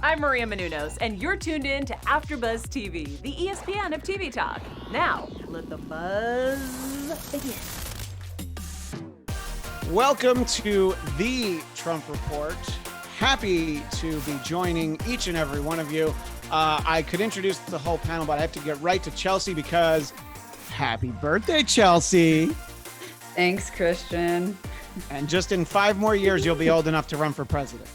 I'm Maria Menounos, and you're tuned in to AfterBuzz TV, the ESPN of TV talk. Now, let the buzz begin. Welcome to the Trump Report. Happy to be joining each and every one of you. I could introduce the whole panel, but I have to get right to Chelsea because happy birthday, Chelsea. Thanks, Christian. And just in 5 more years, you'll be old enough to run for president.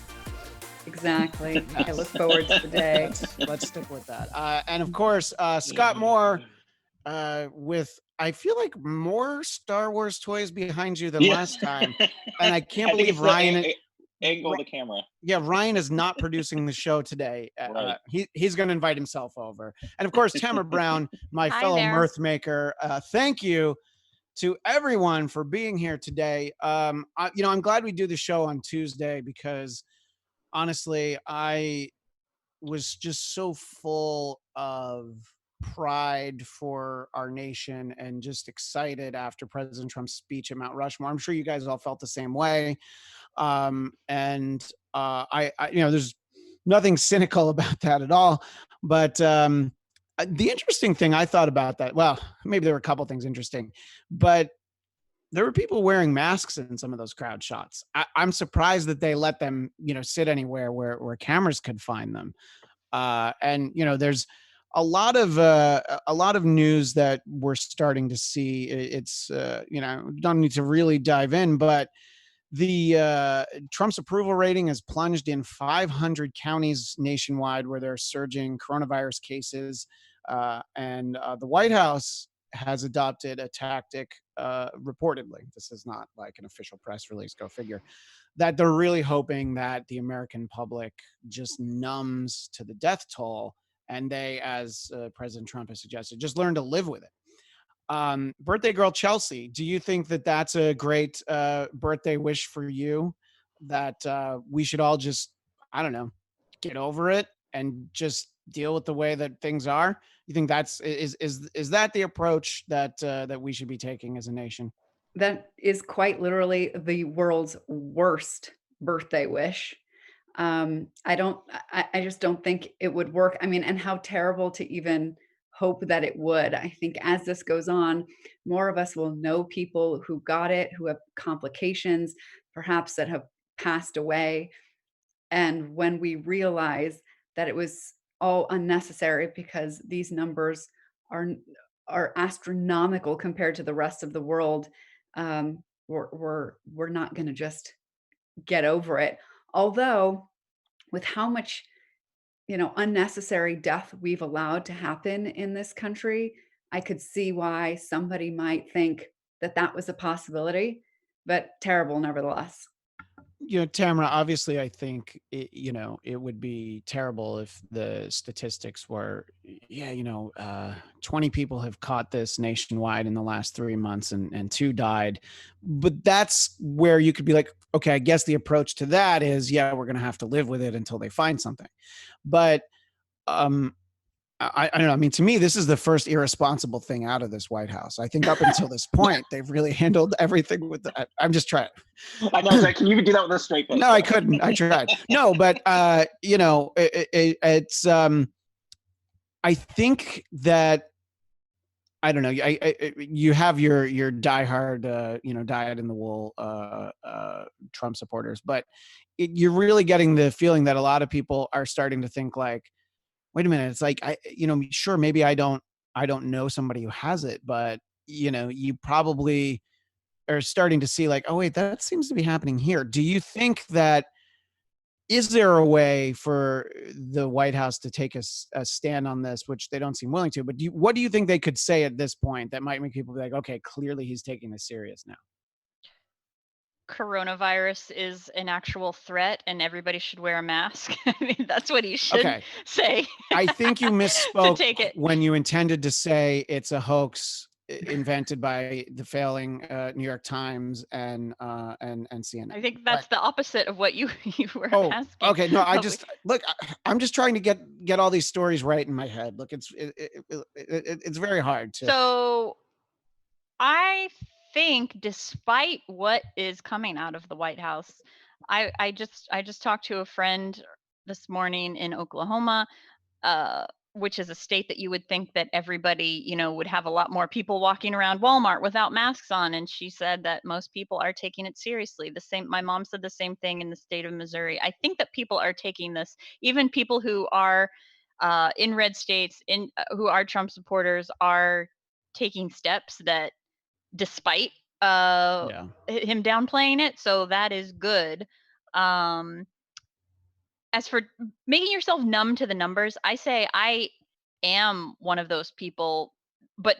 Exactly. I look forward to the day. Let's stick with that. And of course, Scott Moore with, I feel like, more Star Wars toys behind you than last time. And I can't believe Ryan... Angle the camera. Yeah, Ryan is not producing the show today. Right. He's going to invite himself over. And of course, Tamra Brown, my fellow there. mirth maker. Thank you to everyone for being here today. I'm glad we do the show on Tuesday because honestly, I was just so full of pride for our nation and just excited after President Trump's speech at Mount Rushmore. I'm sure you guys all felt the same way. I there's nothing cynical about that at all. But the interesting thing I thought about that, well, maybe there were a couple things interesting, but there were people wearing masks in some of those crowd shots. I'm surprised that they let them, sit anywhere where cameras could find them. There's a lot of news that we're starting to see. It's don't need to really dive in, but the Trump's approval rating has plunged in 500 counties nationwide where there are surging coronavirus cases, and the White House has adopted a tactic, reportedly, this is not like an official press release, go figure, that they're really hoping that the American public just numbs to the death toll and they, as President Trump has suggested, just learn to live with it. Birthday girl Chelsea, do you think that that's a great birthday wish for you, that we should all just, I don't know, get over it and just deal with the way that things are? You think that's is that the approach that we should be taking as a nation? That is quite literally the world's worst birthday wish. I just don't think it would work. I mean, and how terrible to even hope that it would. I think as this goes on, more of us will know people who got it, who have complications, perhaps that have passed away. And when we realize that it was all unnecessary because these numbers are are astronomical compared to the rest of the world, we're not going to just get over it. Although, with how much unnecessary death we've allowed to happen in this country, I could see why somebody might think that that was a possibility, but terrible nevertheless. Tamara, obviously, I think it would be terrible if the statistics were, 20 people have caught this nationwide in the last 3 months and 2 died. But that's where you could be like, okay, I guess the approach to that is, we're going to have to live with it until they find something. But I don't know. I mean, to me, this is the first irresponsible thing out of this White House. I think up until this point, they've really handled everything with that. I'm just trying. I know. Like, can you do that with a straight face? No, I couldn't. I tried. No, but it's. I think that, I don't know. You have your diehard, dyed in the wool Trump supporters, but you're really getting the feeling that a lot of people are starting to think like, wait a minute, it's like, sure, maybe I don't know somebody who has it, but you probably are starting to see like, oh wait, that seems to be happening here. Do you think that, is there a way for the White House to take a stand on this, which they don't seem willing to, but what do you think they could say at this point that might make people be like, okay, clearly he's taking this serious now? Coronavirus is an actual threat and everybody should wear a mask. I mean, that's what he should say. I think you misspoke take it. when you intended to say it's a hoax invented by the failing New York Times and CNN. I think that's the opposite of what you were asking. Okay. No, I'm just trying to get all these stories right in my head. Look, it's very hard to. So I think despite what is coming out of the White House, I just talked to a friend this morning in Oklahoma, uh, which is a state that you would think that everybody, would have a lot more people walking around Walmart without masks on. And she said that most people are taking it seriously. My mom said the same thing in the state of Missouri. I think that people are taking this, even people who are in red states, who are Trump supporters, are taking steps that, despite Yeah. him downplaying it. So that is good. Um, as for making yourself numb to the numbers, I say I am one of those people, but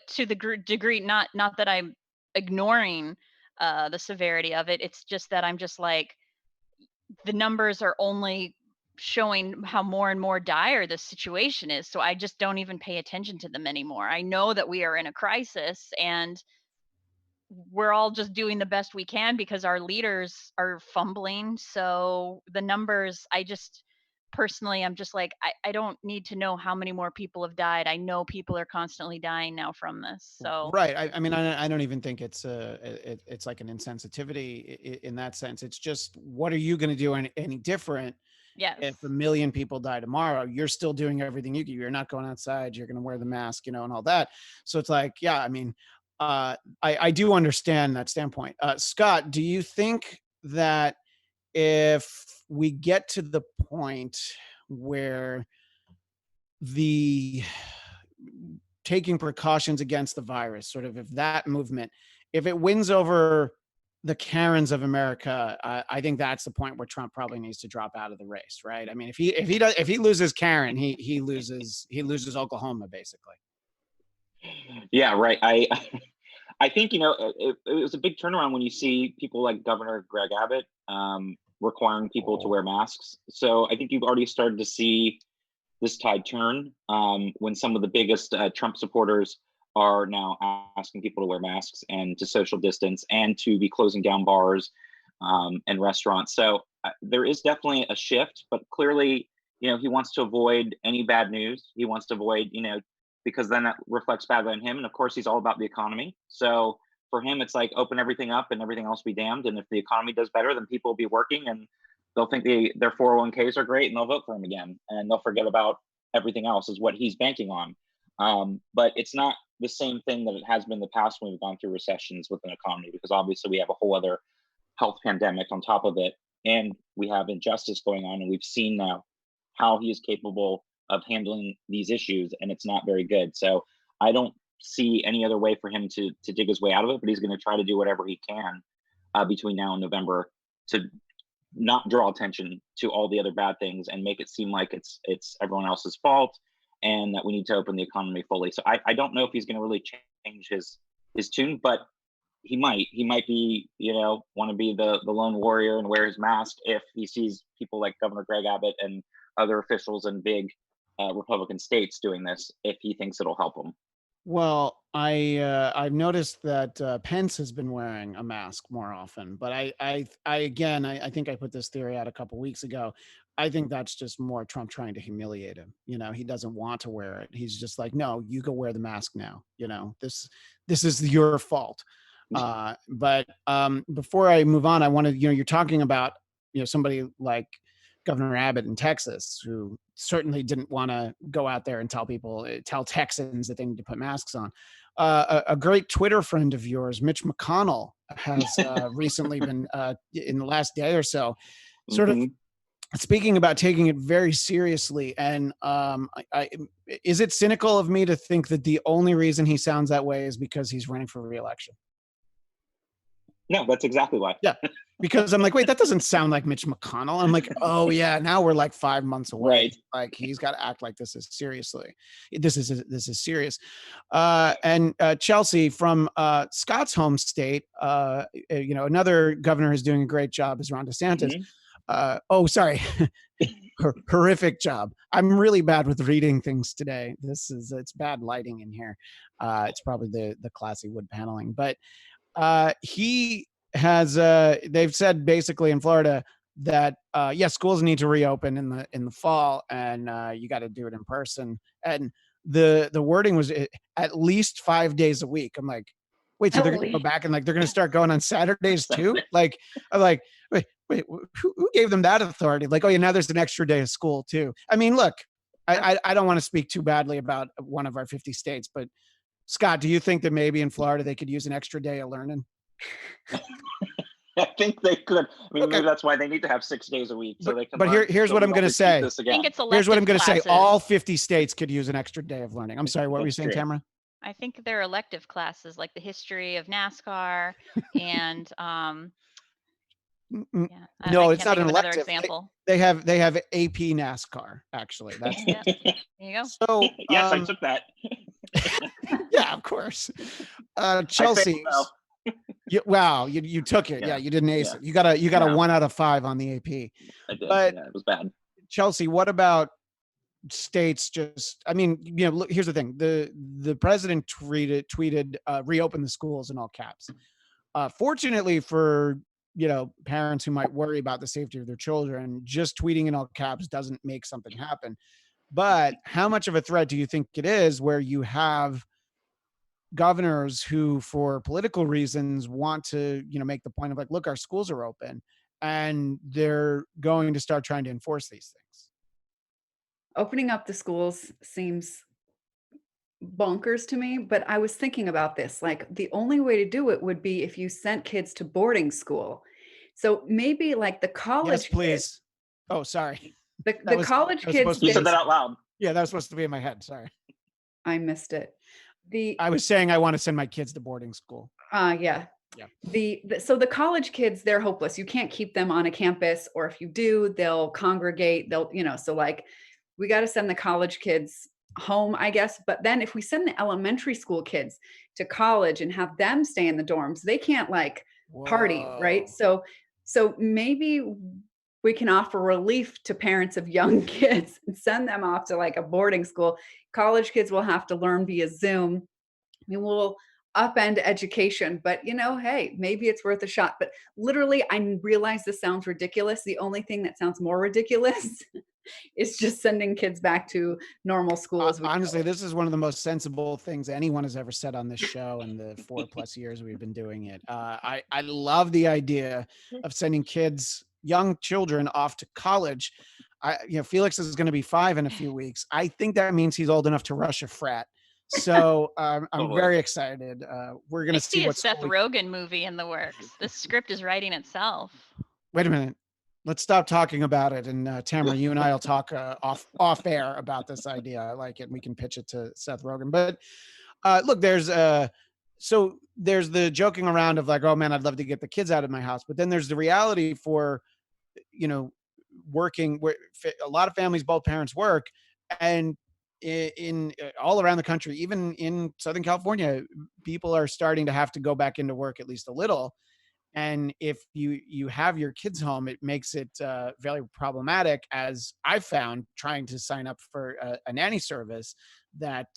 to the degree, not that I'm ignoring the severity of it. It's just that I'm just like, the numbers are only showing how more and more dire the situation is. So I just don't even pay attention to them anymore. I know that we are in a crisis, and we're all just doing the best we can because our leaders are fumbling. So the numbers, I'm just like, I don't need to know how many more people have died. I know people are constantly dying now from this. So Right. I mean, I don't even think it's it's like an insensitivity in that sense. It's just, what are you going to do any different? yes. If 1 million people die tomorrow, you're still doing everything you can. You're not going outside. You're going to wear the mask, and all that. So it's like, yeah, I mean, I do understand that standpoint. Scott, do you think that if we get to the point where the taking precautions against the virus, sort of, if that movement, if it wins over the Karens of America, I think that's the point where Trump probably needs to drop out of the race, right? I mean, if he loses Karen, he loses Oklahoma, basically. Yeah, right. I think it was a big turnaround when you see people like Governor Greg Abbott requiring people to wear masks. So I think you've already started to see this tide turn when some of the biggest Trump supporters are now asking people to wear masks and to social distance and to be closing down bars and restaurants. So there is definitely a shift, but clearly, he wants to avoid any bad news. He wants to avoid, because then that reflects badly on him. And of course, he's all about the economy. So for him, it's like, open everything up and everything else be damned. And if the economy does better, then people will be working and they'll think their 401ks are great and they'll vote for him again. And they'll forget about everything else, is what he's banking on. But it's not the same thing that it has been in the past when we've gone through recessions with an economy, because obviously we have a whole other health pandemic on top of it. And we have injustice going on. And we've seen now how he is capable of handling these issues, and it's not very good. So I don't see any other way for him to dig his way out of it, but he's going to try to do whatever he can between now and November to not draw attention to all the other bad things and make it seem like it's everyone else's fault and that we need to open the economy fully. So I don't know if he's going to really change his tune, but he might be, want to be the lone warrior and wear his mask if he sees people like Governor Greg Abbott and other officials in big Republican states doing this, if he thinks it'll help him. Well, I've noticed that Pence has been wearing a mask more often, but I think I put this theory out a couple weeks ago. I think that's just more Trump trying to humiliate him. He doesn't want to wear it. He's just like, no, you go wear the mask now. This is your fault. But before I move on, I want to, you're talking about, somebody like Governor Abbott in Texas, who certainly didn't want to go out there and tell Texans that they need to put masks on. A great Twitter friend of yours, Mitch MCConnell, has recently been, in the last day or so, sort of speaking about taking it very seriously. And is it cynical of me to think that the only reason he sounds that way is because he's running for re-election? No, that's exactly why. Yeah, because I'm like, wait, that doesn't sound like Mitch MCConnell. I'm like, oh yeah, now we're like 5 months away. Right. Like, he's got to act like this is serious. And Chelsea, from Scott's home state, another governor who's doing a great job is Ron DeSantis. Sorry. Horrific job. I'm really bad with reading things today. It's bad lighting in here. It's probably the classy wood paneling, but he has they've said basically in Florida that schools need to reopen in the fall, and you got to do it in person. And the wording was at least 5 days a week. I'm like, Wait, so they're going to go Totally. back and like they're going to start going on Saturdays too? Like, I'm like, wait, who gave them that authority? Like, oh yeah, now there's an extra day of school too. I mean, look, I don't want to speak too badly about one of our 50 states, but Scott, do you think that maybe in Florida they could use an extra day of learning? I think they could. I mean, Okay. maybe that's why they need to have 6 days a week, so they can. But learn, here's so what we I'm don't going to repeat say. this I again. think it's elective Here's what I'm going to say. classes. All 50 states could use an extra day of learning. I'm sorry, what were you That's saying, great. Tamara? I think they're elective classes, like the history of NASCAR and Mm, yeah, No, I it's can't not think an of another elective. example. They have AP NASCAR, actually. That's Yeah, there you go. so Yes, I took that. yeah, of course. I Chelsea. failed, Wow, you took it. Yeah, Yeah. you didn't ace Yeah. it. You got a No. 1 out of 5 on the AP. I did. But Yeah, it was bad. Chelsea, what about states just, I mean, look, here's the thing. The president tweeted reopen the schools in all caps. Fortunately for, parents who might worry about the safety of their children, just tweeting in all caps doesn't make something happen. But how much of a threat do you think it is where you have governors who, for political reasons, want to, make the point of like, look, our schools are open, and they're going to start trying to enforce these things? Opening up the schools seems bonkers to me, but I was thinking about this. Like, the only way to do it would be if you sent kids to boarding school. So maybe like the Yes, college kids, please. Oh, sorry. the, That the was college that was kids supposed to You be said get, that out loud. Yeah, that was supposed to be in my head. Sorry. I missed it. I was saying I want to send my kids to boarding school. Yeah. Yeah. So the college kids, they're hopeless. You can't keep them on a campus, or if you do, they'll congregate. So like we got to send the college kids home, I guess. But then if we send the elementary school kids to college and have them stay in the dorms, they can't like party, right? Whoa. So maybe we can offer relief to parents of young kids and send them off to like a boarding school. College kids will have to learn via Zoom. We will upend education, but hey, maybe it's worth a shot. But literally, I realize this sounds ridiculous. The only thing that sounds more ridiculous is just sending kids back to normal school as we Honestly, know. this is one of the most sensible things anyone has ever said on this show in the 4+ years we've been doing it. I love the idea of sending young children off to college. Felix is going to be 5 in a few weeks. I think that means he's old enough to rush a frat. So I'm Totally. very excited. We're going I to see see a what Seth school Rogen movie in the works. The script is writing itself. Wait a minute. Let's stop talking about it. And Tamara, you and I will talk off air about this idea. I like it. And we can pitch it to Seth Rogen. But look, there's the joking around of like, oh man, I'd love to get the kids out of my house. But then there's the reality for, working where a lot of families, both parents work, and in all around the country, even in Southern California, people are starting to have to go back into work at least a little. And if you have your kids home, it makes it very problematic, as I found trying to sign up for a nanny service, that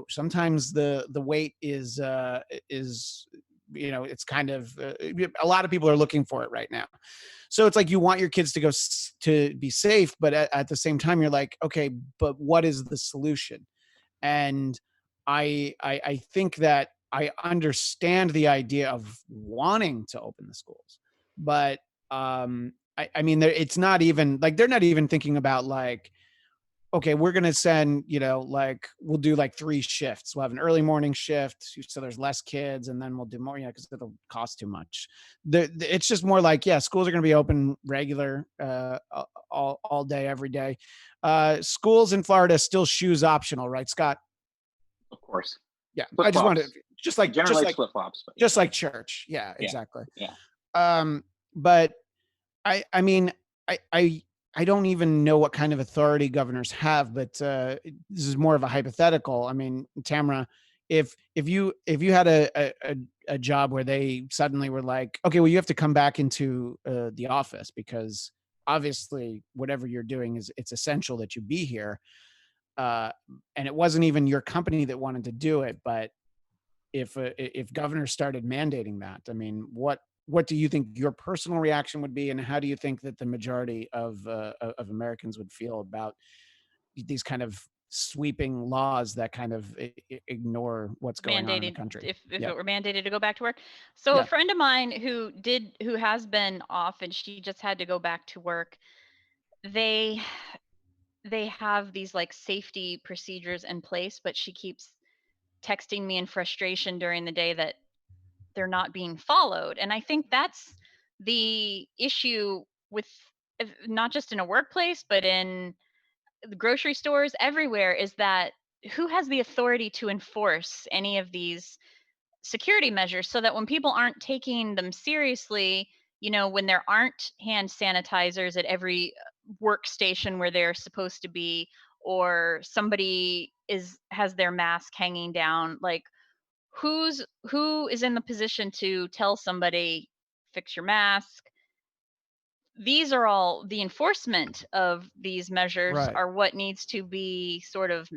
sometimes the wait is it's kind of a lot of people are looking for it right now. So it's like you want your kids to go to be safe, but at the same time you're like, okay, but what is the solution? And I think that I understand the idea of wanting to open the schools, but I mean, it's not even like they're not even thinking about like, okay, we're gonna send, like we'll do like 3 shifts. We'll have an early morning shift, so there's less kids, and then we'll do more, because it'll cost too much. It's just more like, yeah, schools are gonna be open regular, all day, every day. Schools in Florida still shoes optional, right, Scott? Of course. Yeah, Flip I just wanted flops. just like Generally, flip flops. just like church. Yeah, Yeah. exactly. Yeah. But I mean, I don't even know what kind of authority governors have, but this is more of a hypothetical. I mean, Tamara, if you had a job where they suddenly were like, okay, well, you have to come back into the office because obviously whatever you're doing it's essential that you be here. And it wasn't even your company that wanted to do it, but if governors started mandating that, I mean, what do you think your personal reaction would be, and how do you think that the majority of Americans would feel about these kind of sweeping laws that kind of ignore what's going on in the Mandated, country. if Yeah. it were mandated to go back to work. So Yeah. a friend of mine who has been off and she just had to go back to work, they have these like safety procedures in place, but she keeps texting me in frustration during the day that they're not being followed. And I think that's the issue with not just in a workplace, but in the grocery stores everywhere, is that who has the authority to enforce any of these security measures, so that when people aren't taking them seriously, when there aren't hand sanitizers at every workstation where they're supposed to be, or somebody has their mask hanging down, like who is in the position to tell somebody, fix your mask? These are all the enforcement of these measures Right. are what needs to be sort of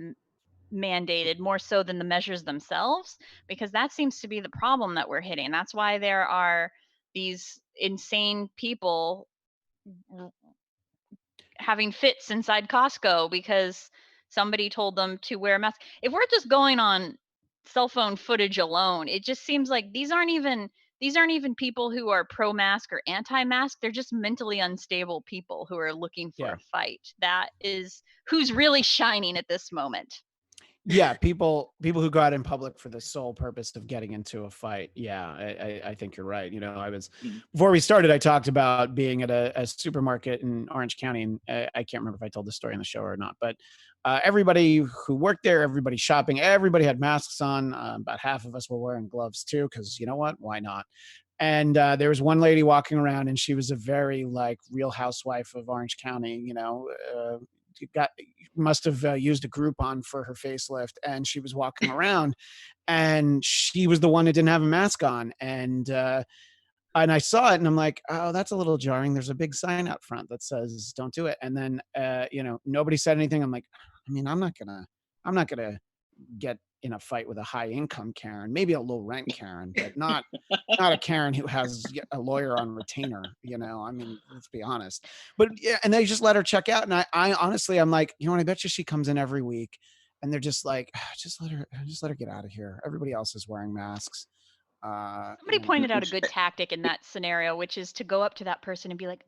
mandated more so than the measures themselves, because that seems to be the problem that we're hitting. That's why there are these insane people having fits inside Costco because somebody told them to wear a mask. If we're just going on cell phone footage alone, it just seems like these aren't even people who are pro mask or anti mask. They're just mentally unstable people who are looking for a fight. That is who's really shining at this moment. Yeah, people who go out in public for the sole purpose of getting into a fight. Yeah, I think you're right. I was, before we started, I talked about being at a supermarket in Orange County, and I can't remember if I told this story on the show or not, but everybody who worked there, everybody shopping, everybody had masks on. About half of us were wearing gloves too, because you know what? Why not? And there was one lady walking around, and she was a very like Real Housewife of Orange County, must have used a Groupon for her facelift, and she was walking around, and she was the one that didn't have a mask on, and I saw it, and I'm like, oh, that's a little jarring. There's a big sign out front that says "Don't do it," and then nobody said anything. I'm like, I mean, I'm not gonna get in a fight with a high income Karen, maybe a low rent Karen, but not a Karen who has a lawyer on retainer, I mean, let's be honest. But yeah, and they just let her check out. And I honestly, I'm like, I bet you she comes in every week, and they're just like, just let her get out of here. Everybody else is wearing masks. Somebody pointed out a good tactic in that scenario, which is to go up to that person and be like,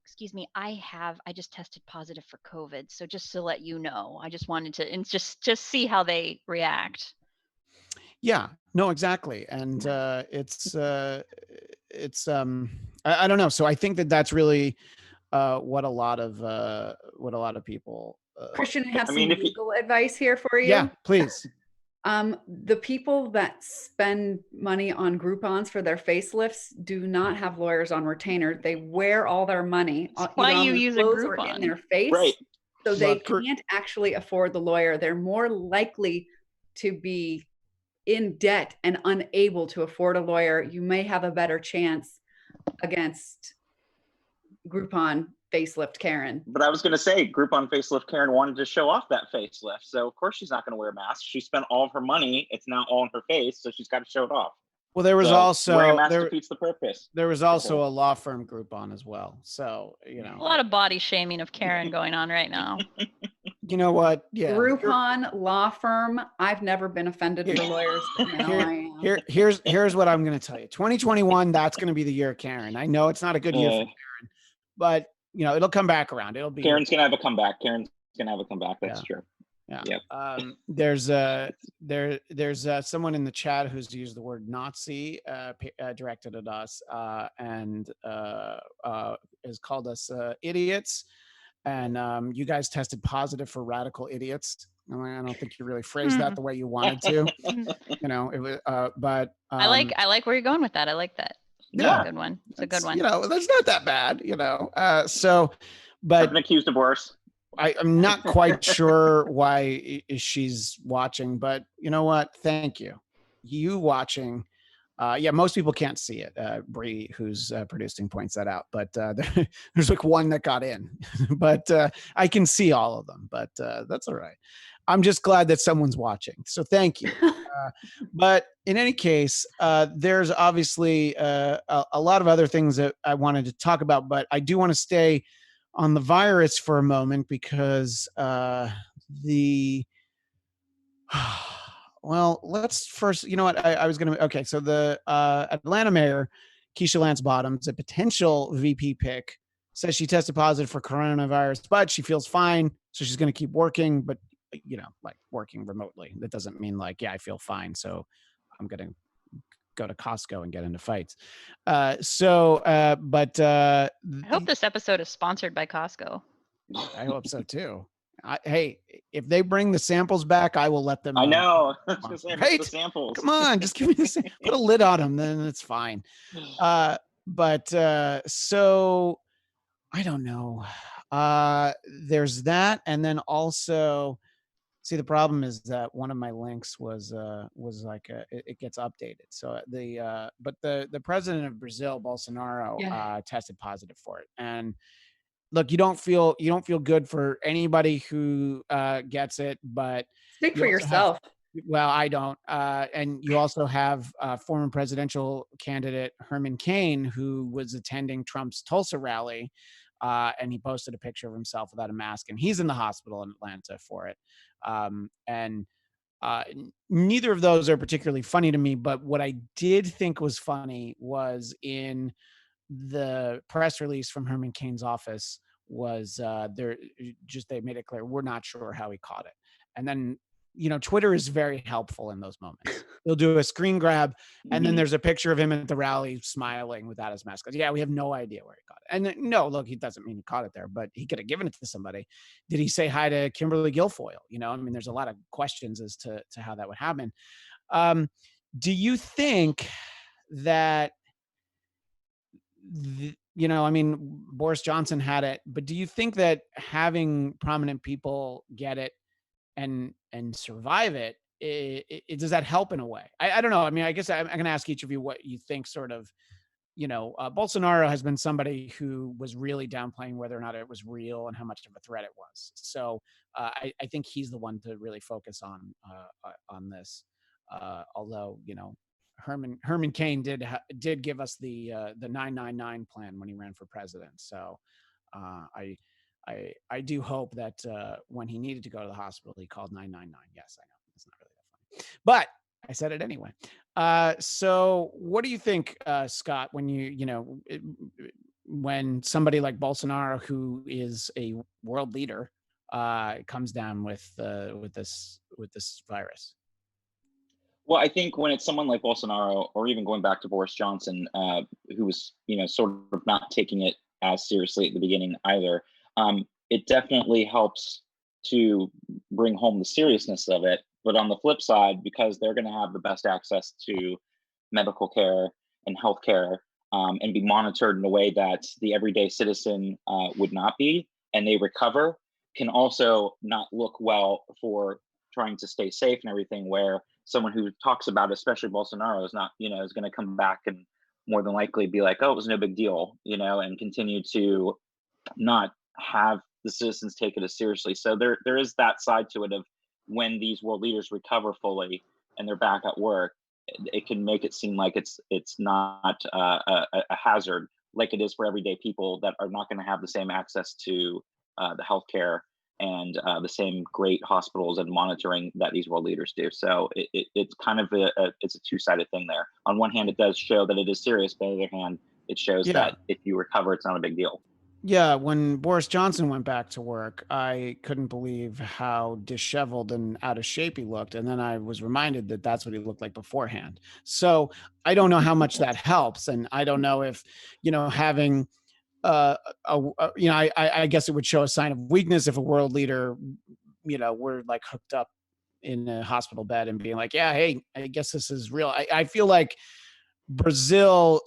excuse me, I just tested positive for COVID. So just to let you know, I just wanted to, and just see how they react. Yeah, no, exactly. And it's I don't know. So I think that's really what a lot of people. Christian, I have some legal advice here for you. Yeah, please. The people that spend money on Groupons for their facelifts do not have lawyers on retainer. They wear all their money why you use a Groupon in their face, right? So they can't actually afford the lawyer. They're more likely to be in debt and unable to afford a lawyer. You may have a better chance against Groupon facelift Karen. But I was going to say, Groupon facelift Karen wanted to show off that facelift, so of course she's not going to wear a mask. She spent all of her money; it's now all in her face, so she's got to show it off. Well, there was also wearing a mask defeats the purpose. There was also a law firm Groupon as well, so a lot of body shaming of Karen going on right now. You know what? Yeah, Groupon law firm. I've never been offended for lawyers, but now I am. Here's what I'm going to tell you. 2021, that's going to be the year of Karen. I know it's not a good year for Karen, but it'll come back around. It'll be Karen's going to have a comeback. That's true. Yeah. Yep. There's someone in the chat who's used the word Nazi directed at us and has called us idiots. And you guys tested positive for radical idiots. I don't think you really phrased that the way you wanted to. It was, but I like where you're going with that. I like that. Yeah, a good one. It's a good one. That's not that bad. But I've been accused of worse. I'm not quite sure why she's watching, but you know what? Thank you. You watching. Most people can't see it. Bree, who's producing, points that out, but there's like one that got in, but I can see all of them, but that's all right. I'm just glad that someone's watching. So thank you. But in any case, there's obviously a lot of other things that I wanted to talk about, but I do want to stay on the virus for a moment because the well, let's first, you know what, I was going to, okay. So the Atlanta mayor, Keisha Lance Bottoms, a potential VP pick, says she tested positive for coronavirus, but she feels fine. So she's going to keep working, but like working remotely. That doesn't mean like, yeah, I feel fine, so I'm going to go to Costco and get into fights. I hope this episode is sponsored by Costco. I hope so too. Hey, if they bring the samples back, I will let them. I know. Right? The samples. Come on, just give me the put a lid on them, then it's fine. So I don't know. There's that, and then also, see, the problem is that one of my links was like it gets updated. So the president of Brazil, Bolsonaro, tested positive for it, and look, you don't feel good for anybody who gets it, but speak for yourself. Well, I don't. And you also have former presidential candidate Herman Cain, who was attending Trump's Tulsa rally, and he posted a picture of himself without a mask, and he's in the hospital in Atlanta for it. Neither of those are particularly funny to me, but what I did think was funny was in the press release from Herman Cain's office was they made it clear, we're not sure how he caught it. And then, Twitter is very helpful in those moments. They'll do a screen grab, and then there's a picture of him at the rally smiling without his mask. Yeah, we have no idea where he caught it. And then, no, look, he doesn't mean he caught it there, but he could have given it to somebody. Did he say hi to Kimberly Guilfoyle? There's a lot of questions as to how that would happen. Do you think that Boris Johnson had it, but do you think that having prominent people get it and survive it, does that help in a way? I don't know. I mean, I guess I'm going to ask each of you what you think. Sort of, Bolsonaro has been somebody who was really downplaying whether or not it was real and how much of a threat it was. So I think he's the one to really focus on this. Although, Herman Cain did give us the 999 plan when he ran for president. So I do hope that when he needed to go to the hospital, he called 999. Yes, I know it's not really that funny, but I said it anyway. So what do you think, Scott, when when somebody like Bolsonaro, who is a world leader, comes down with this virus? Well, I think when it's someone like Bolsonaro, or even going back to Boris Johnson, who was, sort of not taking it as seriously at the beginning either, it definitely helps to bring home the seriousness of it. But on the flip side, because they're going to have the best access to medical care and healthcare, and be monitored in a way that the everyday citizen would not be, and they recover, can also not look well for trying to stay safe and everything, where someone who talks about it, especially Bolsonaro, is not, is going to come back and more than likely be like, oh, it was no big deal, and continue to not have the citizens take it as seriously. So there is that side to it of when these world leaders recover fully and they're back at work, it can make it seem like it's not a hazard like it is for everyday people that are not going to have the same access to the healthcare and the same great hospitals and monitoring that these world leaders do. So it's kind of it's a two-sided thing there. On one hand, it does show that it is serious, but on the other hand, it shows that if you recover, it's not a big deal. Yeah, when Boris Johnson went back to work, I couldn't believe how disheveled and out of shape he looked. And then I was reminded that that's what he looked like beforehand. So I don't know how much that helps. And I don't know if, having, I guess it would show a sign of weakness if a world leader, were like hooked up in a hospital bed and being like, yeah, hey, I guess this is real. I feel like Brazil,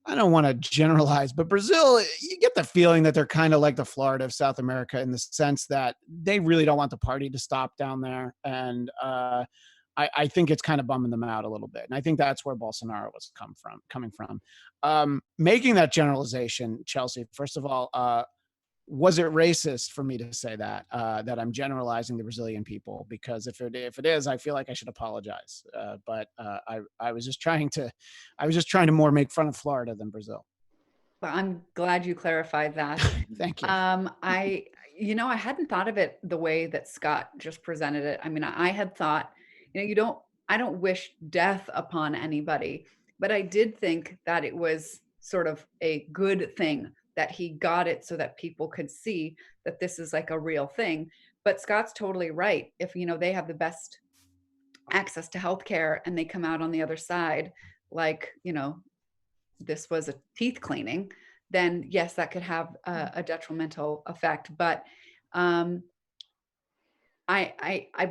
I don't want to generalize, but Brazil, you get the feeling that they're kind of like the Florida of South America in the sense that they really don't want the party to stop down there. And I think it's kind of bumming them out a little bit. And I think that's where Bolsonaro was coming from. Making that generalization, Chelsea, first of all, was it racist for me to say that I'm generalizing the Brazilian people? Because if it is, I feel like I should apologize. But I was just trying to more make fun of Florida than Brazil. Well, I'm glad you clarified that. Thank you. I hadn't thought of it the way that Scott just presented it. I mean, I had thought, I don't wish death upon anybody, but I did think that it was sort of a good thing that he got it so that people could see that this is like a real thing. But Scott's totally right. If, they have the best access to healthcare and they come out on the other side, like, this was a teeth cleaning, then yes, that could have a detrimental effect. But I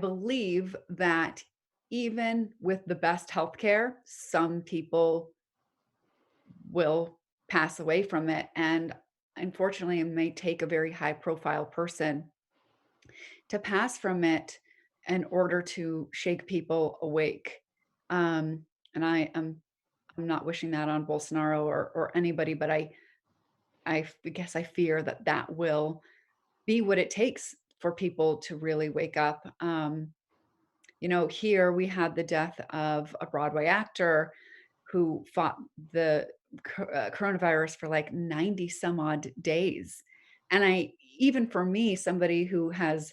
believe that even with the best healthcare, some people will pass away from it, and unfortunately, it may take a very high profile person to pass from it in order to shake people awake. And I'm not wishing that on Bolsonaro or anybody, but I guess I fear that that will be what it takes for people to really wake up. Here we had the death of a Broadway actor who fought the coronavirus for like 90 some odd days. And even for me, somebody who has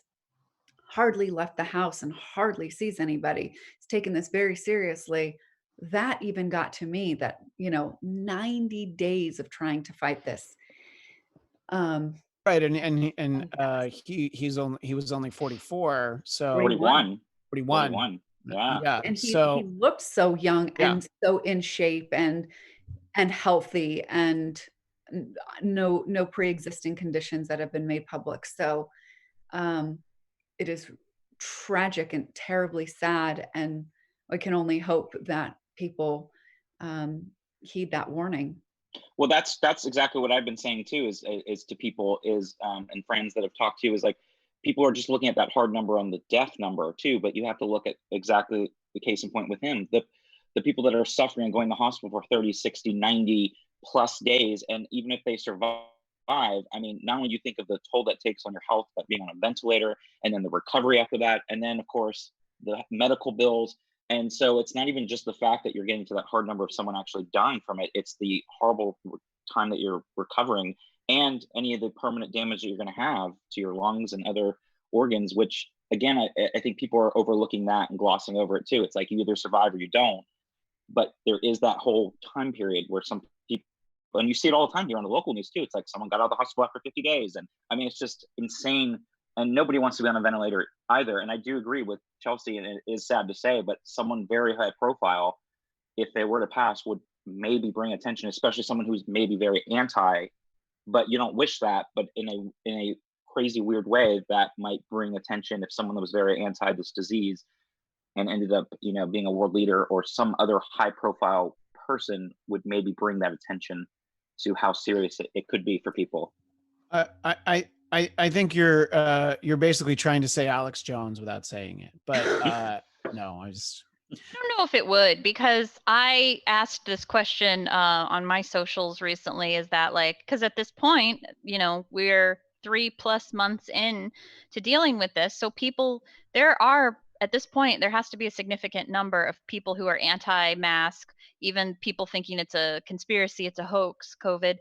hardly left the house and hardly sees anybody, has taken this very seriously. That even got to me that, 90 days of trying to fight this. Right, he was only 44, so 41. 41. Yeah. Yeah. And he So looked so young Yeah. and so in shape and healthy, and no pre-existing conditions that have been made public. So it is tragic and terribly sad, and I can only hope that people heed that warning. Well, that's exactly what I've been saying too, is to people and friends that I've talked to, is like, people are just looking at that hard number on the death number too, but you have to look at exactly the case in point with him. The people that are suffering and going to hospital for 30, 60, 90 plus days, and even if they survive, I mean, not only do you think of the toll that takes on your health, but being on a ventilator, and then the recovery after that, and then of course the medical bills. And so it's not even just the fact that you're getting to that hard number of someone actually dying from it, it's the horrible time that you're recovering, and any of the permanent damage that you're going to have to your lungs and other organs, which again, I think people are overlooking that and glossing over it too. It's like you either survive or you don't. But there is that whole time period where some people, and you see it all the time here on the local news too, it's like someone got out of the hospital after 50 days. And I mean, it's just insane. And nobody wants to be on a ventilator either. And I do agree with Chelsea, and it is sad to say, but someone very high profile, if they were to pass, would maybe bring attention, especially someone who's maybe very anti, but you don't wish that, but in a crazy weird way, that might bring attention if someone that was very anti this disease and ended up, being a world leader, or some other high profile person would maybe bring that attention to how serious it could be for people. I think you're basically trying to say Alex Jones without saying it, but no, I don't know if it would, because I asked this question on my socials recently. Is that because at this point, we're 3+ months in to dealing with this, so at this point, there has to be a significant number of people who are anti-mask, even people thinking it's a conspiracy, it's a hoax, COVID,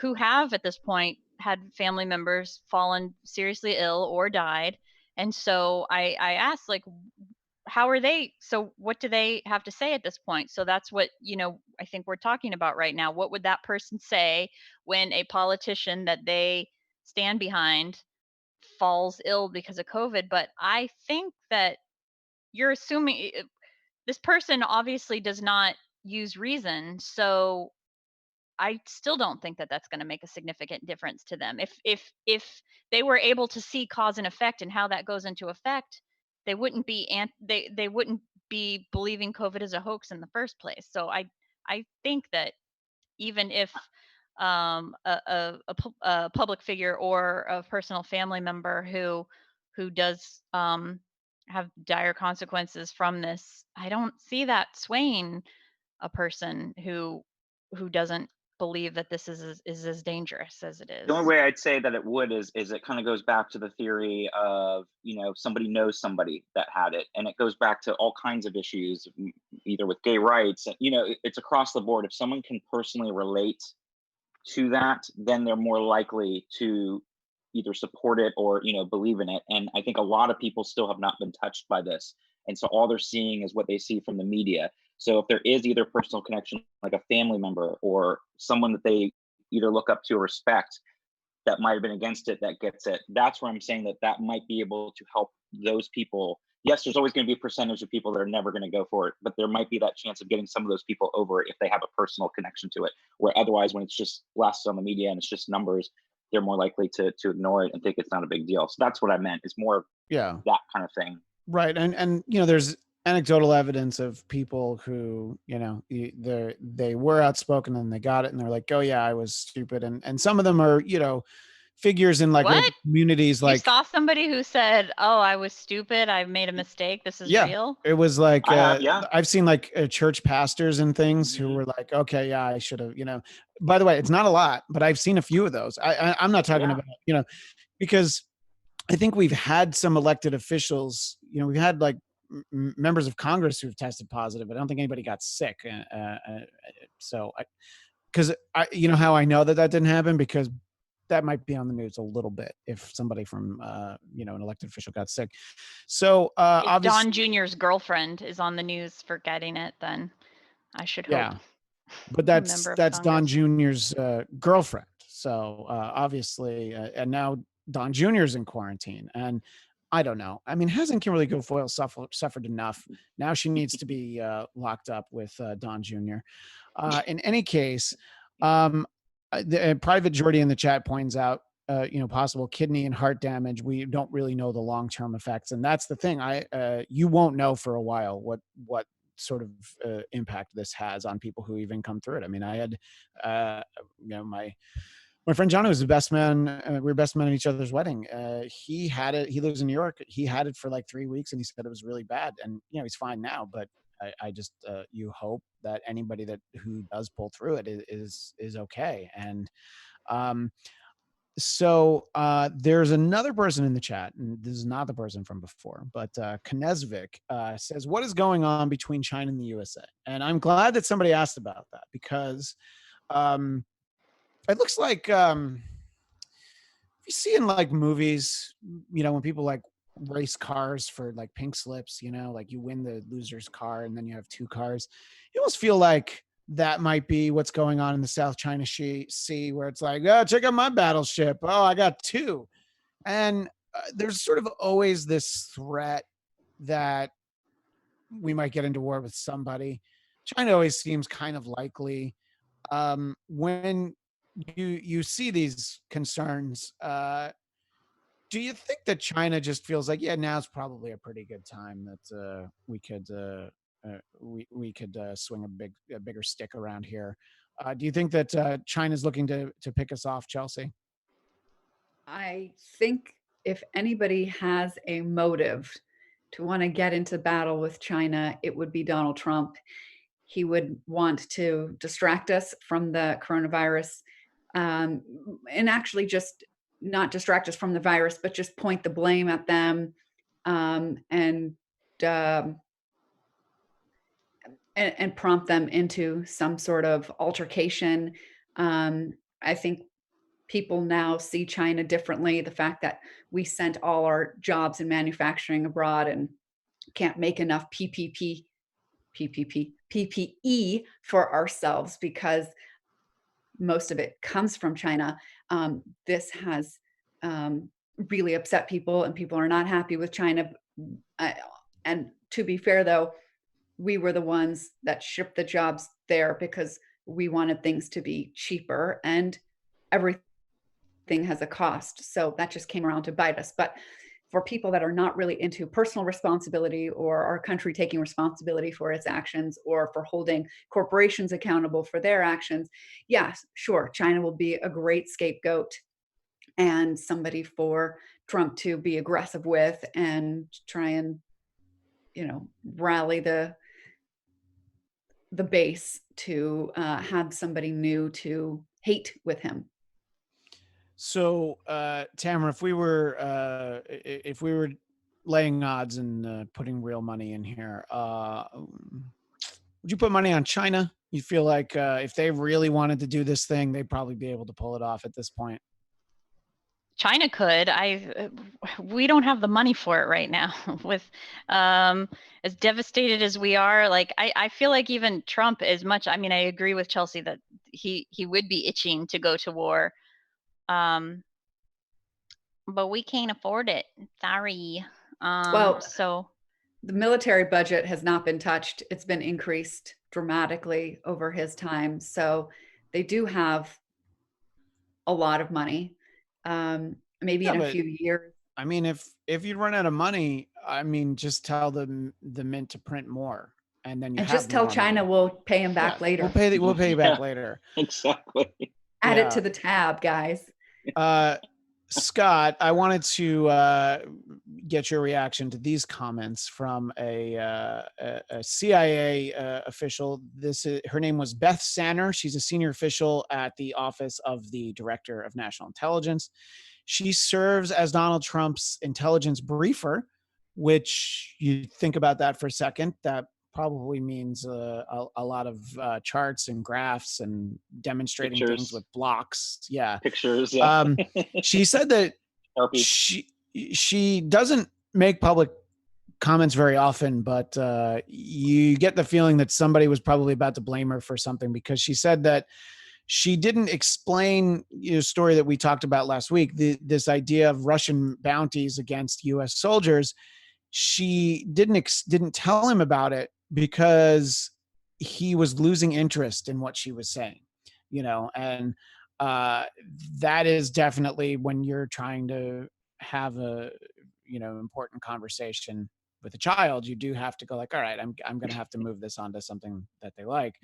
who have at this point had family members fallen seriously ill or died. And so I asked, how are they? So what do they have to say at this point? So that's what, I think we're talking about right now. What would that person say when a politician that they stand behind falls ill because of COVID? But I think that you're assuming this person obviously does not use reason. So I still don't think that that's going to make a significant difference to them. If they were able to see cause and effect and how that goes into effect, they wouldn't be they wouldn't be believing COVID is a hoax in the first place. So I think that even if a public figure or a personal family member who does have dire consequences from this, I don't see that swaying a person who doesn't believe that this is as dangerous as it is. The only way I'd say that it would is it kind of goes back to the theory of, somebody knows somebody that had it. And it goes back to all kinds of issues, either with gay rights, it's across the board. If someone can personally relate to that, then they're more likely to either support it or, believe in it. And I think a lot of people still have not been touched by this. And so all they're seeing is what they see from the media. So if there is either personal connection, like a family member or someone that they either look up to or respect that might have been against it, that gets it, that's where I'm saying that might be able to help those people. Yes, there's always going to be a percentage of people that are never going to go for it, but there might be that chance of getting some of those people over it if they have a personal connection to it, where otherwise when it's just blasted on the media and it's just numbers, they're more likely to ignore it and think it's not a big deal. So that's what I meant, is more that kind of thing. Right. And there's anecdotal evidence of people who, they were outspoken and they got it and they're like, oh yeah, I was stupid. And some of them are, figures in like local communities. Like, you saw somebody who said, oh, I was stupid, I made a mistake, this is real. It was like, I've seen like church pastors and things who were like, okay, yeah, I should have, by the way, it's not a lot, but I've seen a few of those. I'm not talking about, because I think we've had some elected officials, we've had like members of Congress who've tested positive, but I don't think anybody got sick. Because how I know that didn't happen, because that might be on the news a little bit if somebody from an elected official got sick. So if Don Jr.'s girlfriend is on the news for getting it, then I should hope. Yeah, but that's Don Jr.'s girlfriend. So obviously, and now Don Jr.'s in quarantine, and I don't know. I mean, hasn't Kimberly Guilfoyle suffered enough? Now she needs to be locked up with Don Jr. In any case, the Private Jordy in the chat points out, possible kidney and heart damage. We don't really know the long-term effects, and that's the thing. You won't know for a while what sort of impact this has on people who even come through it. I mean, I had, my friend John, who was the best man, we were best men at each other's wedding. He had it. He lives in New York. He had it for like 3 weeks, and he said it was really bad. And he's fine now. But I just you hope that anybody who does pull through it is okay. And so there's another person in the chat, and this is not the person from before, but Knezvik says, "What is going on between China and the USA?" And I'm glad that somebody asked about that, because it looks like you see in like movies, when people like race cars for like pink slips, like you win the loser's car and then you have 2 cars. You almost feel like that might be what's going on in the South China Sea, where it's like, oh, check out my battleship. Oh, I got 2. And there's sort of always this threat that we might get into war with somebody. China always seems kind of likely. When you see these concerns, do you think that China just feels like, yeah, now's probably a pretty good time that we could swing a bigger stick around here? Do you think that China's looking to pick us off, Chelsea? I think if anybody has a motive to want to get into battle with China, it would be Donald Trump. He would want to distract us from the coronavirus, and actually just not distract us from the virus, but just point the blame at them, and prompt them into some sort of altercation. I think people now see China differently. The fact that we sent all our jobs in manufacturing abroad and can't make enough PPE for ourselves because most of it comes from China. This has really upset people, and people are not happy with China. And to be fair, though, we were the ones that shipped the jobs there because we wanted things to be cheaper, and everything has a cost. So that just came around to bite us. But for people that are not really into personal responsibility or our country taking responsibility for its actions or for holding corporations accountable for their actions, yes, sure, China will be a great scapegoat and somebody for Trump to be aggressive with and try and, rally the base to have somebody new to hate with him. So, Tamara, if we were laying odds and putting real money in here, would you put money on China? You feel like if they really wanted to do this thing, they'd probably be able to pull it off at this point? China could. We don't have the money for it right now. With as devastated as we are, like I feel like even Trump, as much. I mean, I agree with Chelsea that he would be itching to go to war, but we can't afford it. Sorry. Well, So the military budget has not been touched. It's been increased dramatically over his time. So they do have a lot of money. Maybe in a few years. I mean, if you run out of money, I mean, just tell the mint to print more, and then you And have just tell more China money. we'll pay him back Yeah, later. we'll pay you back later. Exactly. Add Yeah. it to the tab, guys. Scott, I wanted to get your reaction to these comments from a CIA official. Her name was Beth Sanner. She's a senior official at the Office of the Director of National Intelligence. She serves as Donald Trump's intelligence briefer, which you think about that for a second. That probably means a lot of charts and graphs and demonstrating Pictures. things with blocks. Yeah. Pictures. Yeah. She said that she doesn't make public comments very often, but you get the feeling that somebody was probably about to blame her for something, because she said that she didn't explain a story that we talked about last week, this idea of Russian bounties against U.S. soldiers. She didn't tell him about it because he was losing interest in what she was saying, and that is definitely, when you're trying to have a important conversation with a child, you do have to go like, all right, I'm going to have to move this onto something that they like.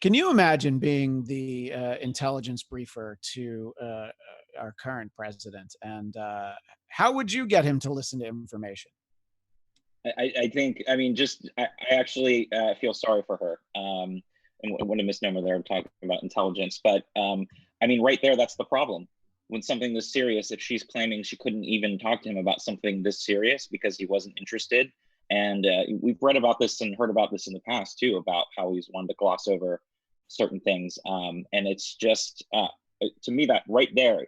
Can you imagine being the intelligence briefer to our current president? And how would you get him to listen to information? I think, I mean, I actually feel sorry for her. And what a misnomer there, talking about intelligence. But I mean, right there, that's the problem. When something this serious, if she's claiming she couldn't even talk to him about something this serious because he wasn't interested. And we've read about this and heard about this in the past too, about how he's wanted to gloss over certain things. And it's just, to me, that right there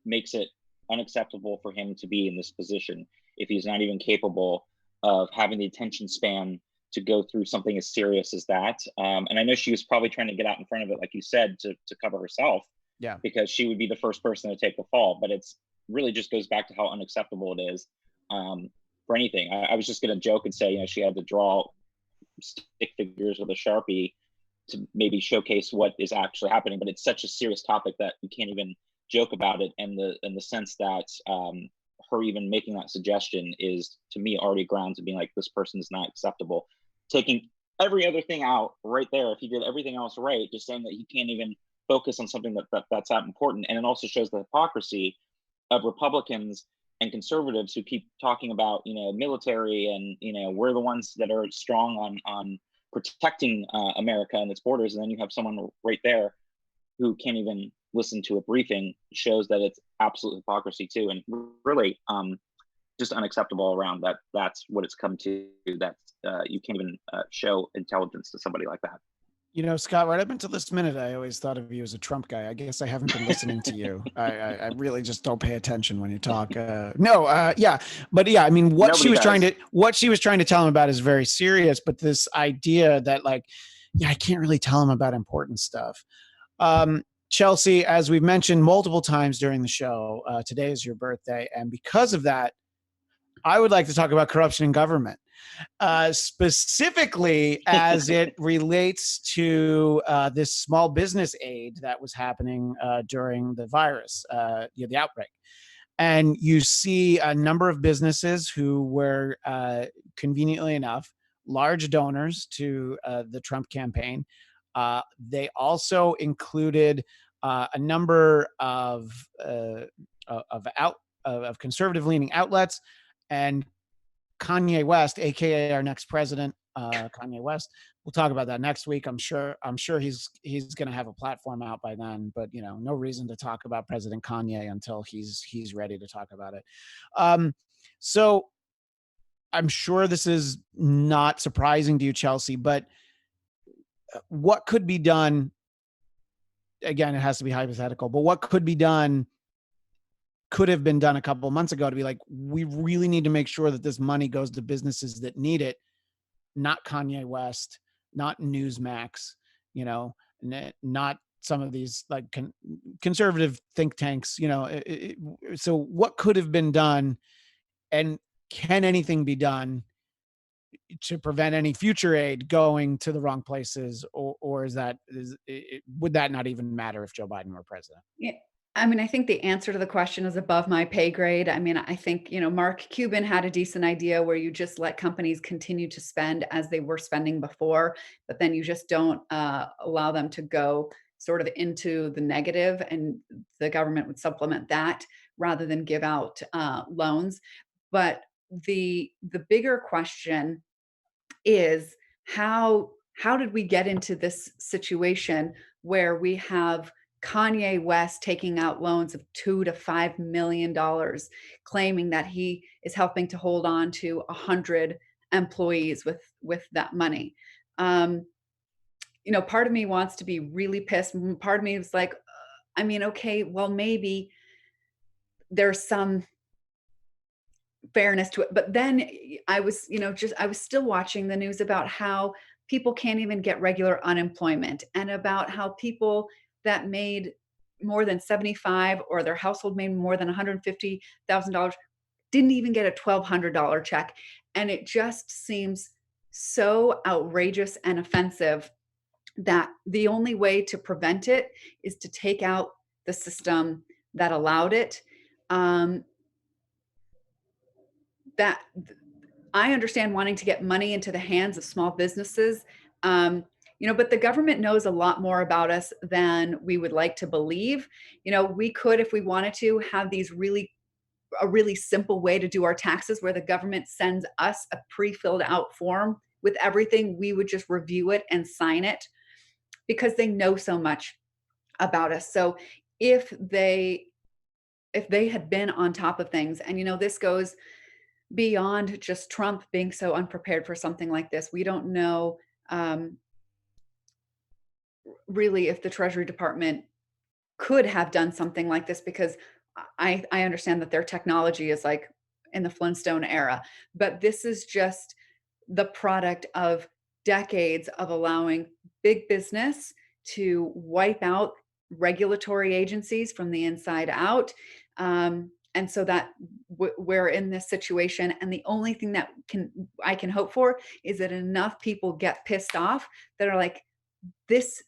makes it unacceptable for him to be in this position if he's not even capable of having the attention span to go through something as serious as that. And I know she was probably trying to get out in front of it, like you said, to cover herself. Yeah. Because she would be the first person to take the fall. But it's really just goes back to how unacceptable it is for anything. I was just going to joke and say, she had to draw stick figures with a Sharpie to maybe showcase what is actually happening. But it's such a serious topic that you can't even joke about it. And the sense that her even making that suggestion is, to me, already grounds of being like, this person is not acceptable. Taking every other thing out right there, if he did everything else right, just saying that he can't even focus on something that's that important. And it also shows the hypocrisy of Republicans and conservatives who keep talking about, military and, we're the ones that are strong on protecting America and its borders. And then you have someone right there who can't even listen to a briefing. Shows that it's absolute hypocrisy too. And really just unacceptable around that. That's what it's come to, that you can't even show intelligence to somebody like that. Scott, right up until this minute, I always thought of you as a Trump guy. I guess I haven't been listening to you. I really just don't pay attention when you talk. Yeah. But yeah, I mean, what she was trying to tell him about is very serious, but this idea that I can't really tell him about important stuff. Chelsea, as we've mentioned multiple times during the show, today is your birthday. And because of that, I would like to talk about corruption in government, specifically as it relates to this small business aid that was happening during the virus, the outbreak. And you see a number of businesses who were, conveniently enough, large donors to the Trump campaign. They also included a number of conservative-leaning outlets, and Kanye West, aka our next president, Kanye West. We'll talk about that next week. I'm sure he's going to have a platform out by then. But no reason to talk about President Kanye until he's ready to talk about it. So I'm sure this is not surprising to you, Chelsea, but what could be done? Again, it has to be hypothetical, but what could be done could have been done a couple of months ago to be like, we really need to make sure that this money goes to businesses that need it, not Kanye West, not Newsmax, you know, not some of these like conservative think tanks, you know. So what could have been done, and can anything be done to prevent any future aid going to the wrong places, or would that not even matter if Joe Biden were president? Yeah. I mean, I think the answer to the question is above my pay grade. I mean, I think, Mark Cuban had a decent idea where you just let companies continue to spend as they were spending before, but then you just don't allow them to go sort of into the negative, and the government would supplement that rather than give out loans. But the bigger question is how did we get into this situation where we have Kanye West taking out loans of $2 to $5 million, claiming that he is helping to hold on to 100 employees with that money. Part of me wants to be really pissed. Part of me is like, I mean, okay, well, maybe there's some fairness to it. But then I was, I was still watching the news about how people can't even get regular unemployment, and about how people that made more than 75, or their household made more than $150,000, didn't even get a $1,200 check. And it just seems so outrageous and offensive that the only way to prevent it is to take out the system that allowed it. That I understand wanting to get money into the hands of small businesses, but the government knows a lot more about us than we would like to believe. We could, if we wanted to, have a really simple way to do our taxes, where the government sends us a pre-filled out form with everything. We would just review it and sign it, because they know so much about us. So if they had been on top of things, and this goes beyond just Trump being so unprepared for something like this. We don't know really if the Treasury Department could have done something like this, because I understand that their technology is like in the Flintstone era, but this is just the product of decades of allowing big business to wipe out regulatory agencies from the inside out. And so that we're in this situation, and the only thing that I can hope for is that enough people get pissed off that are like, this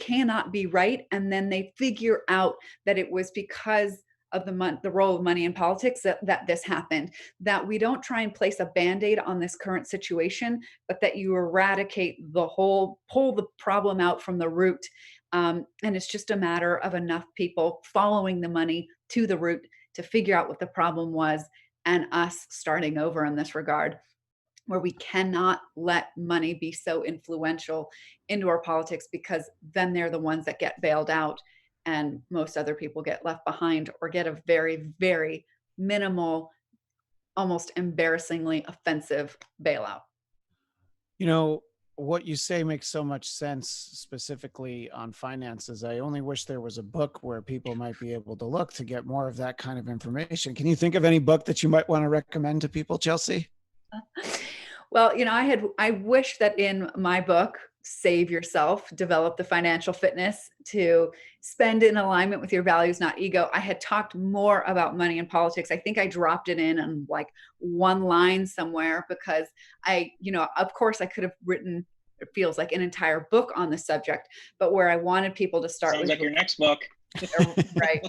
cannot be right, and then they figure out that it was because of the role of money in politics that this happened. That we don't try and place a band-aid on this current situation, but that you eradicate pull the problem out from the root. And it's just a matter of enough people following the money to the root to figure out what the problem was, and us starting over in this regard, where we cannot let money be so influential into our politics, because then they're the ones that get bailed out, and most other people get left behind, or get a very, very minimal, almost embarrassingly offensive bailout. What you say makes so much sense, specifically on finances. I only wish there was a book where people might be able to look to get more of that kind of information. Can you think of any book that you might want to recommend to people, Chelsea? Well, I wish that in my book, Save Yourself, Develop the Financial Fitness to Spend in Alignment with Your Values, Not Ego, I had talked more about money and politics. I think I dropped it in on like one line somewhere, because of course I could have written, it feels like, an entire book on the subject, but where I wanted people to start Sounds like your next book. Right.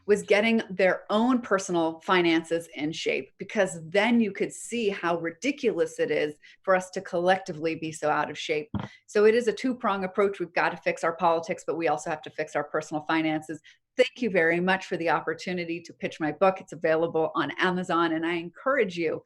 Was getting their own personal finances in shape, because then you could see how ridiculous it is for us to collectively be so out of shape. So it is a two-prong approach. We've got to fix our politics, but we also have to fix our personal finances. Thank you very much for the opportunity to pitch my book. It's available on Amazon, and I encourage you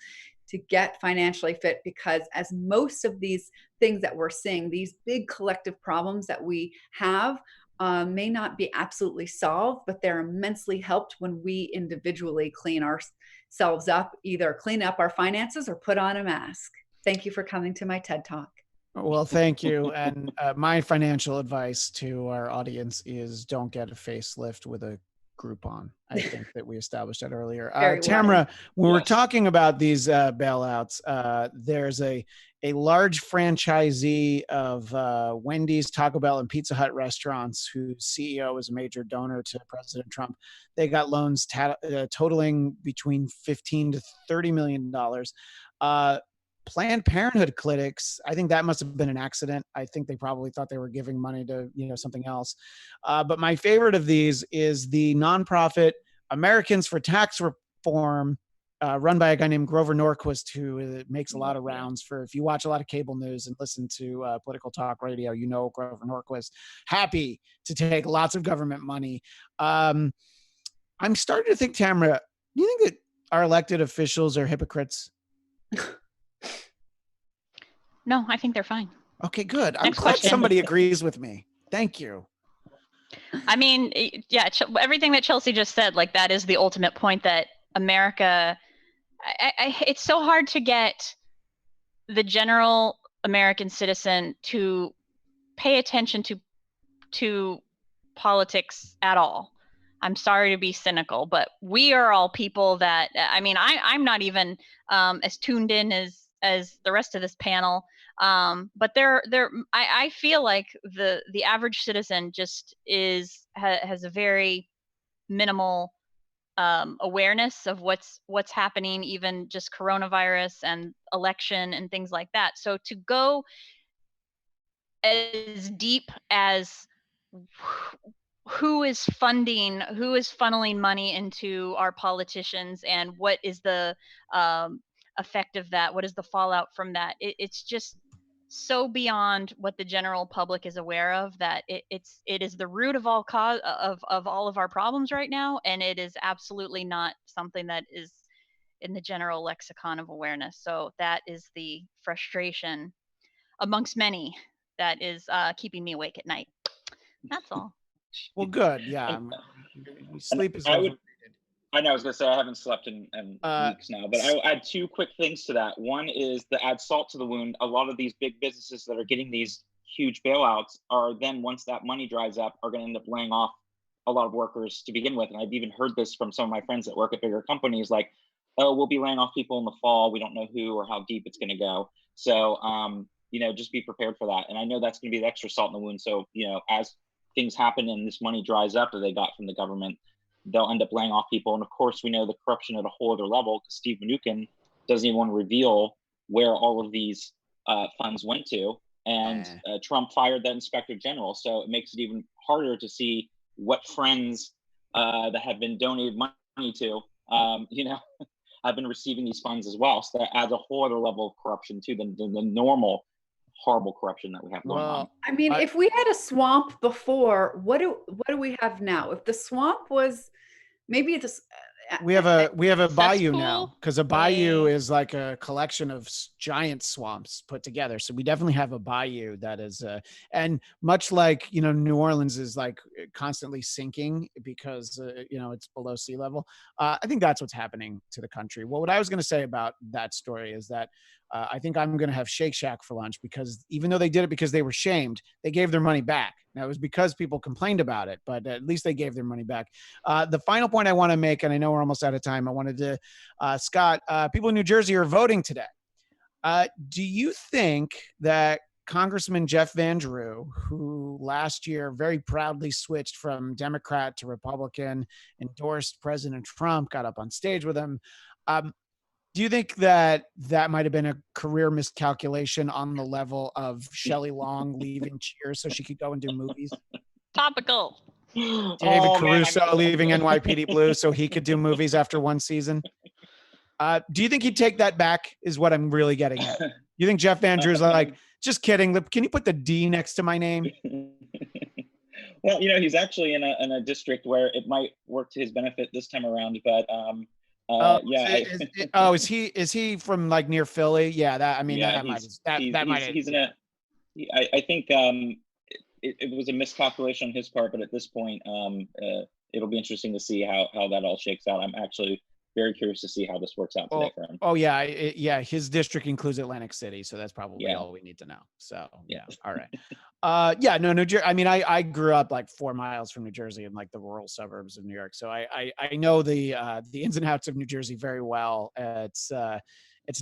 to get financially fit, because as most of these things that we're seeing, these big collective problems that we have, may not be absolutely solved, but they're immensely helped when we individually clean ourselves up, either clean up our finances or put on a mask. Thank you for coming to my TED Talk. Well, thank you. And my financial advice to our audience is don't get a facelift with a Groupon. I think that we established that earlier. Very Tamra, when we're Yes. talking about these bailouts, there's a large franchisee of Wendy's, Taco Bell, and Pizza Hut restaurants whose CEO is a major donor to President Trump. They got loans totaling between $15 to $30 million. Planned Parenthood clinics, I think that must have been an accident. I think they probably thought they were giving money to, something else. But my favorite of these is the nonprofit Americans for Tax Reform, run by a guy named Grover Norquist, who makes a lot of rounds for, if you watch a lot of cable news and listen to political talk radio, Grover Norquist, happy to take lots of government money. I'm starting to think, Tamra, do you think that our elected officials are hypocrites? No, I think they're fine. Okay, good. I'm Next glad question. somebody agrees with me. Thank you. I mean, yeah, everything that Chelsea just said, like, that is the ultimate point, that America, it's so hard to get the general American citizen to pay attention to politics at all. I'm sorry to be cynical, but we are all people that, I mean, I'm not even as tuned in as the rest of this panel. But I feel like the average citizen just has a very minimal awareness of what's happening, even just coronavirus and election and things like that. So to go as deep as who is funneling money into our politicians, and what is the effect of that, what is the fallout from that, it's just so beyond what the general public is aware of, that it is the root of all cause of all of our problems right now, and it is absolutely not something that is in the general lexicon of awareness. So that is the frustration amongst many that is keeping me awake at night. That's all. Well, good. Yeah. Sleep is I overrated. know, I was going to say, I haven't slept in weeks now, but I add two quick things to that. One is to add salt to the wound. A lot of these big businesses that are getting these huge bailouts are then, once that money dries up, are going to end up laying off a lot of workers to begin with. And I've even heard this from some of my friends that work at bigger companies, like, oh, we'll be laying off people in the fall. We don't know who or how deep it's going to go. So, just be prepared for that. And I know that's going to be the extra salt in the wound. So, as things happen and this money dries up that they got from the government, they'll end up laying off people. And of course, we know the corruption at a whole other level, because Steve Mnuchin doesn't even want to reveal where all of these funds went to. And Trump fired that inspector general. So it makes it even harder to see what friends that have been donated money to, have been receiving these funds as well. So that adds a whole other level of corruption to the normal horrible corruption that we have going on. I mean, if we had a swamp before, what do we have now? If the swamp was maybe this, we have a bayou cool. now, because a bayou is like a collection of giant swamps put together. So we definitely have a bayou that is, and much like, New Orleans is like constantly sinking because, it's below sea level. I think that's what's happening to the country. Well, what I was going to say about that story is that I think I'm going to have Shake Shack for lunch, because even though they did it because they were shamed, they gave their money back. Now, it was because people complained about it, but at least they gave their money back. The final point I want to make, and I know we're almost out of time, I wanted to, Scott, people in New Jersey are voting today. Do you think that Congressman Jeff Van Drew, who last year very proudly switched from Democrat to Republican, endorsed President Trump, got up on stage with him, do you think that might have been a career miscalculation on the level of Shelley Long leaving Cheers so she could go and do movies? Topical. David Caruso leaving NYPD Blue so he could do movies after one season. Do you think he'd take that back, is what I'm really getting at? You think Jeff Van Drew's like, just kidding, can you put the D next to my name? Well, he's actually in a district where it might work to his benefit this time around, but is he from like near Philly? Yeah, I think it was a miscalculation on his part, but at this point, it'll be interesting to see how that all shakes out. I'm actually very curious to see how this works out today for him. Oh yeah, yeah. His district includes Atlantic City, so that's probably all we need to know. So yeah, all right. Yeah, no, New Jersey. I mean, I grew up like 4 miles from New Jersey in like the rural suburbs of New York, so I know the ins and outs of New Jersey very well. It's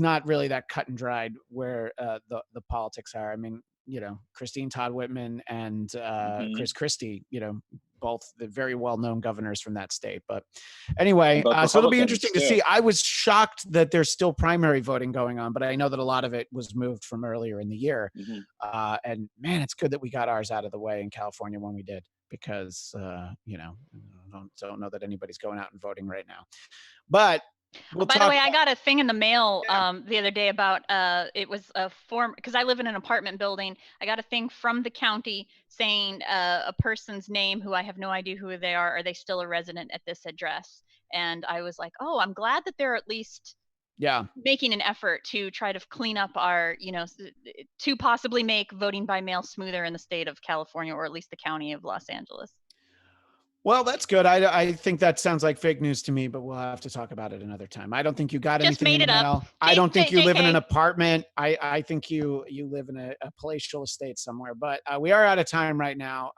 not really that cut and dried where the politics are. I mean, you know, Christine Todd Whitman and Chris Christie, you know, both the very well-known governors from that state. But anyway, so it'll be interesting to see. I was shocked that there's still primary voting going on, but I know that a lot of it was moved from earlier in the year. And man, it's good that we got ours out of the way in California when we did, because, you know, don't know that anybody's going out and voting right now. But by the way, I got a thing in the mail the other day about it was a form, because I live in an apartment building. I got a thing from the county saying a person's name who I have no idea who they are they still a resident at this address? And I was like, oh, I'm glad that they're at least making an effort to try to clean up our, you know, to possibly make voting by mail smoother in the state of California, or at least the county of Los Angeles. Well, that's good. I think that sounds like fake news to me, but we'll have to talk about it another time. I don't think you got anything in the mail. I don't think you live in an apartment. I think you live in a palatial estate somewhere. But we are out of time right now.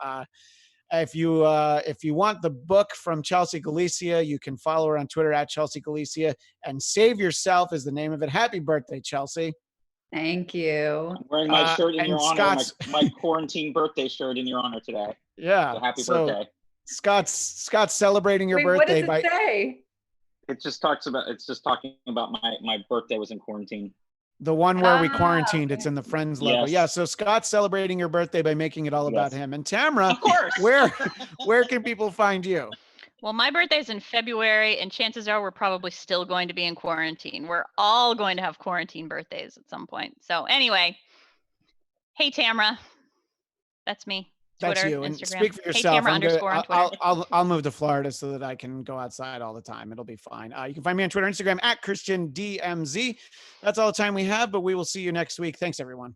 If you want the book from Chelsea Galicia, you can follow her on Twitter at Chelsea Galicia. And Save Yourself is the name of it. Happy birthday, Chelsea. Thank you. I'm wearing my shirt in your honor, my quarantine birthday shirt in your honor today. Yeah. So happy birthday. Scott's celebrating your birthday. What does it say? It's just talking about my birthday was in quarantine. The one where we quarantined, it's in the friends level. Yes. Yeah. So Scott's celebrating your birthday by making it all about him. And Tamra, of course, where can people find you? Well, my birthday's in February, and chances are we're probably still going to be in quarantine. We're all going to have quarantine birthdays at some point. So anyway, hey Tamra, that's me. Twitter, that's you. And Instagram. speak for yourself. Hey, Tamra underscore on Twitter. I'll move to Florida so that I can go outside all the time. It'll be fine. You can find me on Twitter, Instagram at ChristianDMZ. That's all the time we have, but we will see you next week. Thanks, everyone.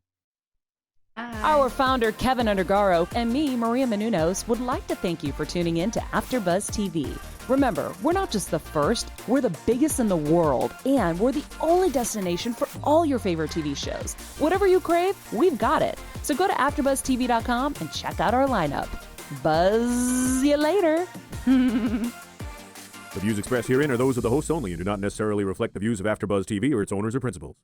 Our founder, Keven Undergaro, and me, Maria Menounos, would like to thank you for tuning in to AfterBuzz TV. Remember, we're not just the first, we're the biggest in the world, and we're the only destination for all your favorite TV shows. Whatever you crave, we've got it. So go to AfterBuzzTV.com and check out our lineup. Buzz you later. The views expressed herein are those of the hosts only and do not necessarily reflect the views of AfterBuzz TV or its owners or principals.